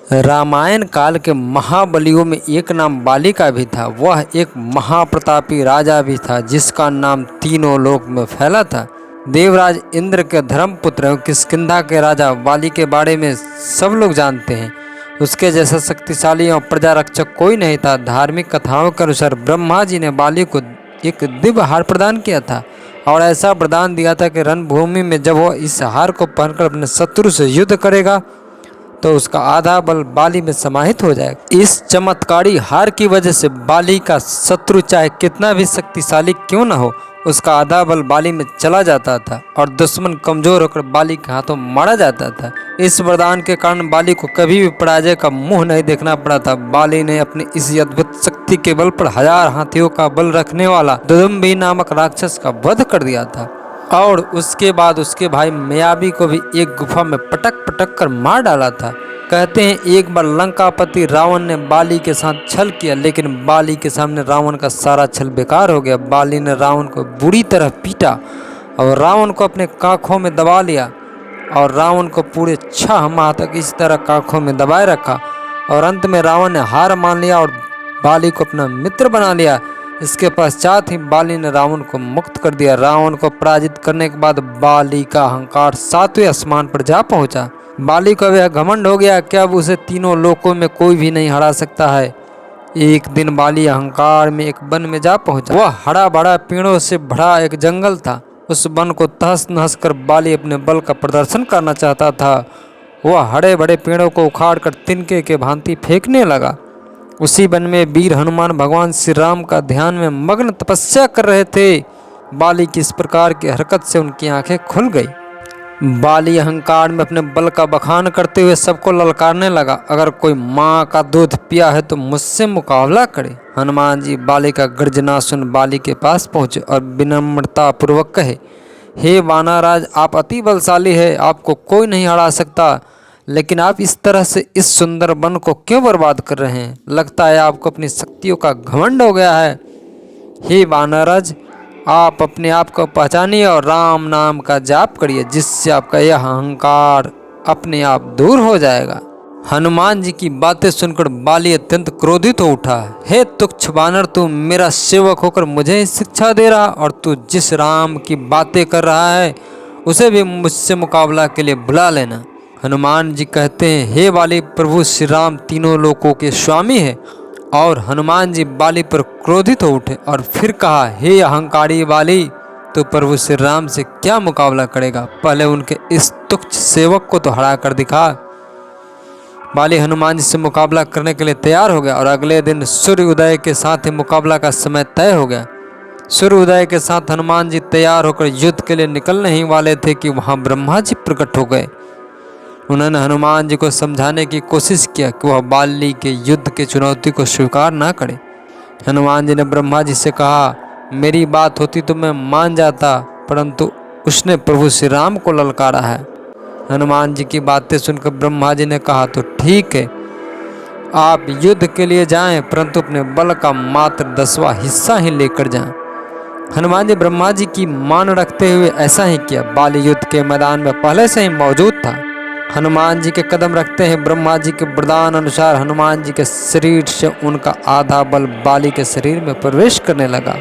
रामायण काल के महाबलियों में एक नाम बाली का भी था। वह एक महाप्रतापी राजा भी था जिसका नाम तीनों लोक में फैला था। देवराज इंद्र के धर्मपुत्र एवं किष्किंधा के राजा बाली के बारे में सब लोग जानते हैं। उसके जैसा शक्तिशाली और प्रजा रक्षक कोई नहीं था। धार्मिक कथाओं के अनुसार ब्रह्मा जी ने बाली को एक दिव्य हार प्रदान किया था और ऐसा वरदान दिया था कि रणभूमि में जब वह इस हार को पहनकर अपने शत्रु से युद्ध करेगा तो उसका आधा बल बाली में समाहित हो जाएगा। इस चमत्कारी हार की वजह से बाली का शत्रु चाहे कितना भी शक्तिशाली क्यों न हो, उसका आधा बल बाली में चला जाता था और दुश्मन कमजोर होकर बाली के हाथों मारा जाता था। इस वरदान के कारण बाली को कभी भी पराजय का मुंह नहीं देखना पड़ा था। बाली ने अपनी इस अद्भुत शक्ति के बल पर 1000 हाथियों का बल रखने वाला दुदुम्बी नामक राक्षस का वध कर दिया था और उसके बाद उसके भाई मयाबी को भी एक गुफा में पटक पटक कर मार डाला था। कहते हैं एक बार लंकापति रावण ने बाली के साथ छल किया, लेकिन बाली के सामने रावण का सारा छल बेकार हो गया। बाली ने रावण को बुरी तरह पीटा और रावण को अपने कांखों में दबा लिया और रावण को पूरे 6 माह तक इस तरह कांखों में दबाए रखा और अंत में रावण ने हार मान लिया और बाली को अपना मित्र बना लिया। इसके पश्चात ही बाली ने रावण को मुक्त कर दिया। रावण को पराजित करने के बाद बाली का अहंकार 7वें आसमान पर जा पहुंचा। बाली को यह घमंड हो गया कि अब उसे तीनों लोकों में कोई भी नहीं हरा सकता है। एक दिन बाली अहंकार में एक वन में जा पहुंचा। वह हरा भरा पेड़ों से भरा एक जंगल था। उस वन को तहस नहस कर बाली अपने बल का प्रदर्शन करना चाहता था। वह हरे भरे पेड़ों को उखाड़ कर तिनके के भांति फेंकने लगा। उसी वन में वीर हनुमान भगवान श्री राम का ध्यान में मग्न तपस्या कर रहे थे। बाली की इस प्रकार की हरकत से उनकी आंखें खुल गई। बाली अहंकार में अपने बल का बखान करते हुए सबको ललकारने लगा, अगर कोई माँ का दूध पिया है तो मुझसे मुकाबला करे। हनुमान जी बाली का गर्जना सुन बाली के पास पहुंचे और विनम्रता पूर्वक कहे, हे वानरराज, आप अति बलशाली है, आपको कोई नहीं हरा सकता, लेकिन आप इस तरह से इस सुंदर वन को क्यों बर्बाद कर रहे हैं? लगता है आपको अपनी शक्तियों का घमंड हो गया है। हे वानरराज, आप अपने आप को पहचानिए और राम नाम का जाप करिए, जिससे आपका यह अहंकार अपने आप दूर हो जाएगा। हनुमान जी की बातें सुनकर बाली अत्यंत क्रोधित हो उठा। हे तुच्छ वानर, तू मेरा सेवक होकर मुझे शिक्षा दे रहा और तू जिस राम की बातें कर रहा है उसे भी मुझसे मुकाबला के लिए बुला लेना। हनुमान जी कहते हैं, हे बाली, प्रभु श्री राम तीनों लोकों के स्वामी है। और हनुमान जी बाली पर क्रोधित हो उठे और फिर कहा, हे अहंकारी बाली, तो प्रभु श्री राम से क्या मुकाबला करेगा? पहले उनके इस तुच्छ सेवक को तो हरा कर दिखा। बाली हनुमान जी से मुकाबला करने के लिए तैयार हो गया और अगले दिन सूर्य उदय के साथ ही मुकाबला का समय तय हो गया। सूर्य उदय के साथ हनुमान जी तैयार होकर युद्ध के लिए निकलने ही वाले थे कि वहां ब्रह्मा जी प्रकट हो गए। उन्होंने हनुमान जी को समझाने की कोशिश किया कि वह बाली के युद्ध की चुनौती को स्वीकार न करे। हनुमान जी ने ब्रह्मा जी से कहा, मेरी बात होती तो मैं मान जाता, परंतु उसने प्रभु श्री राम को ललकारा है। हनुमान जी की बातें सुनकर ब्रह्मा जी ने कहा, तो ठीक है, आप युद्ध के लिए जाएं, परंतु अपने बल का मात्र 10वां हिस्सा ही लेकर जाएं। हनुमान जी ब्रह्मा जी की मान रखते हुए ऐसा ही किया। बाली युद्ध के मैदान में पहले से ही मौजूद था। हनुमान जी के कदम रखते हैं ब्रह्मा जी के वरदान अनुसार हनुमान जी के शरीर से उनका आधा बल बाली के शरीर में प्रवेश करने लगा,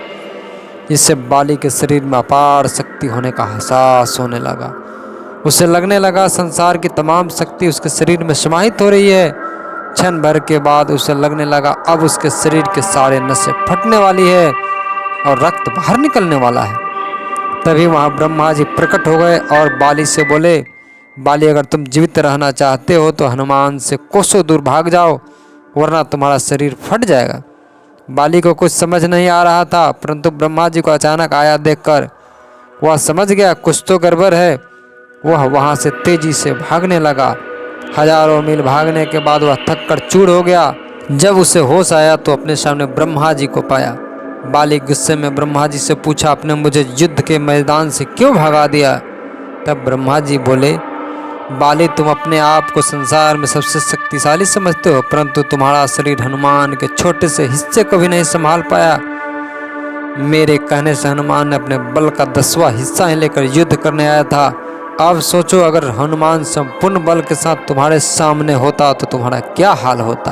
जिससे बाली के शरीर में अपार शक्ति होने का एहसास होने लगा। उसे लगने लगा संसार की तमाम शक्ति उसके शरीर में समाहित हो रही है। क्षण भर के बाद उसे लगने लगा अब उसके शरीर के सारे नसें फटने वाली है और रक्त बाहर निकलने वाला है। तभी वहाँ ब्रह्मा जी प्रकट हो गए और बाली से बोले, बाली, अगर तुम जीवित रहना चाहते हो तो हनुमान से कोसों दूर भाग जाओ, वरना तुम्हारा शरीर फट जाएगा। बाली को कुछ समझ नहीं आ रहा था, परंतु ब्रह्मा जी को अचानक आया देखकर वह समझ गया कुछ तो गड़बड़ है। वह वहाँ से तेजी से भागने लगा। हजारों मील भागने के बाद वह थक कर चूर हो गया। जब उसे होश आया तो अपने सामने ब्रह्मा जी को पाया। बाली गुस्से में ब्रह्मा जी से पूछा, आपने मुझे युद्ध के मैदान से क्यों भगा दिया? तब ब्रह्मा जी बोले, बाली, तुम अपने आप को संसार में सबसे शक्तिशाली समझते हो, परंतु तुम्हारा शरीर हनुमान के छोटे से हिस्से को भी नहीं संभाल पाया। मेरे कहने से हनुमान ने अपने बल का 10वां हिस्सा ही लेकर युद्ध करने आया था, अब सोचो अगर हनुमान संपूर्ण बल के साथ तुम्हारे सामने होता तो तुम्हारा क्या हाल होता।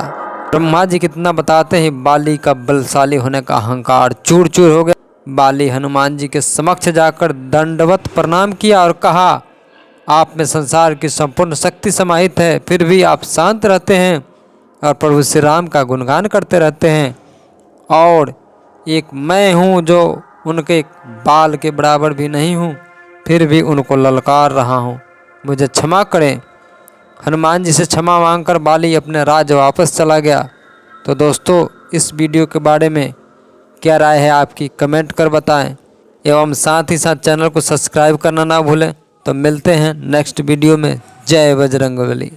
ब्रह्मा जी कितना बताते हैं, बाली का बलशाली होने का अहंकार चूर चूर हो गया। बाली हनुमान जी के समक्ष जाकर दंडवत प्रणाम किया और कहा, आप में संसार की संपूर्ण शक्ति समाहित है, फिर भी आप शांत रहते हैं और प्रभु श्री राम का गुणगान करते रहते हैं। और एक मैं हूँ जो उनके बाल के बराबर भी नहीं हूँ, फिर भी उनको ललकार रहा हूँ, मुझे क्षमा करें। हनुमान जी से क्षमा मांगकर बाली अपने राज्य वापस चला गया। तो दोस्तों, इस वीडियो के बारे में क्या राय है आपकी, कमेंट कर बताएं एवं साथ ही साथ चैनल को सब्सक्राइब करना ना भूलें। तो मिलते हैं नेक्स्ट वीडियो में। जय बजरंगबली।